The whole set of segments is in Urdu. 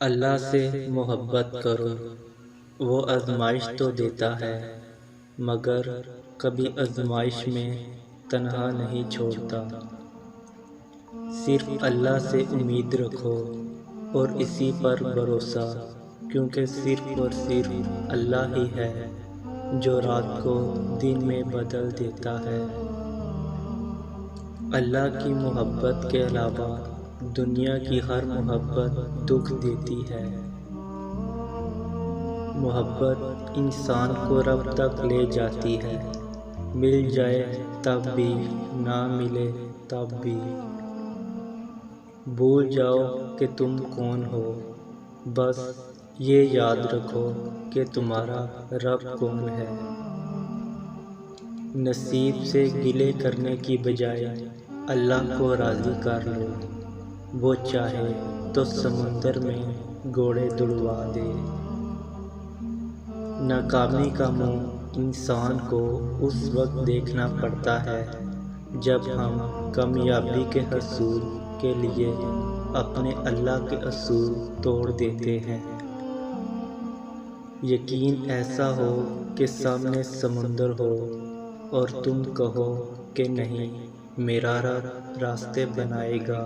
اللہ سے محبت کرو، وہ آزمائش تو دیتا ہے مگر کبھی آزمائش میں تنہا نہیں چھوڑتا۔ صرف اللہ سے امید رکھو اور اسی پر بھروسہ، کیونکہ صرف اور صرف اللہ ہی ہے جو رات کو دن میں بدل دیتا ہے۔ اللہ کی محبت کے علاوہ دنیا کی ہر محبت دکھ دیتی ہے۔ محبت انسان کو رب تک لے جاتی ہے، مل جائے تب بھی، نہ ملے تب بھی۔ بھول جاؤ کہ تم کون ہو، بس یہ یاد رکھو کہ تمہارا رب کون ہے۔ نصیب سے گلے کرنے کی بجائے اللہ کو راضی کر لو، وہ چاہے تو سمندر میں گھوڑے دوڑوا دے۔ ناکامی کا منہ انسان کو اس وقت دیکھنا پڑتا ہے جب ہم کامیابی کے حصول کے لیے اپنے اللہ کے اصول توڑ دیتے ہیں۔ یقین ایسا ہو کہ سامنے سمندر ہو اور تم کہو کہ نہیں، میرا رب راستے بنائے گا۔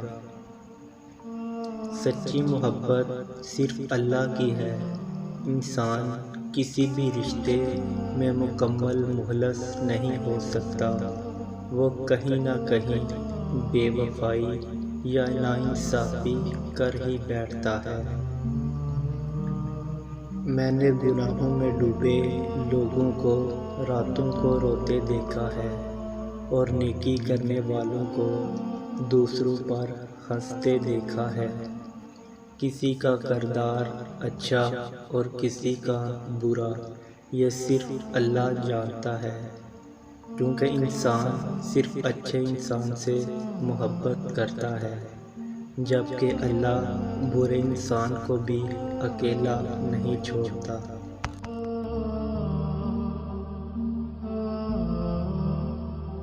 سچی محبت صرف اللہ کی ہے۔ انسان کسی بھی رشتے میں مکمل مخلص نہیں ہو سکتا، وہ کہیں نہ کہیں بے وفائی یا ناانصافی کر ہی بیٹھتا ہے۔ میں نے گناہوں میں ڈوبے لوگوں کو راتوں کو روتے دیکھا ہے، اور نیکی کرنے والوں کو دوسروں پر ہنستے دیکھا ہے۔ کسی کا کردار اچھا اور کسی کا برا یہ صرف اللہ جانتا ہے، کیونکہ انسان صرف اچھے انسان سے محبت کرتا ہے، جبکہ اللہ برے انسان کو بھی اکیلا نہیں چھوڑتا۔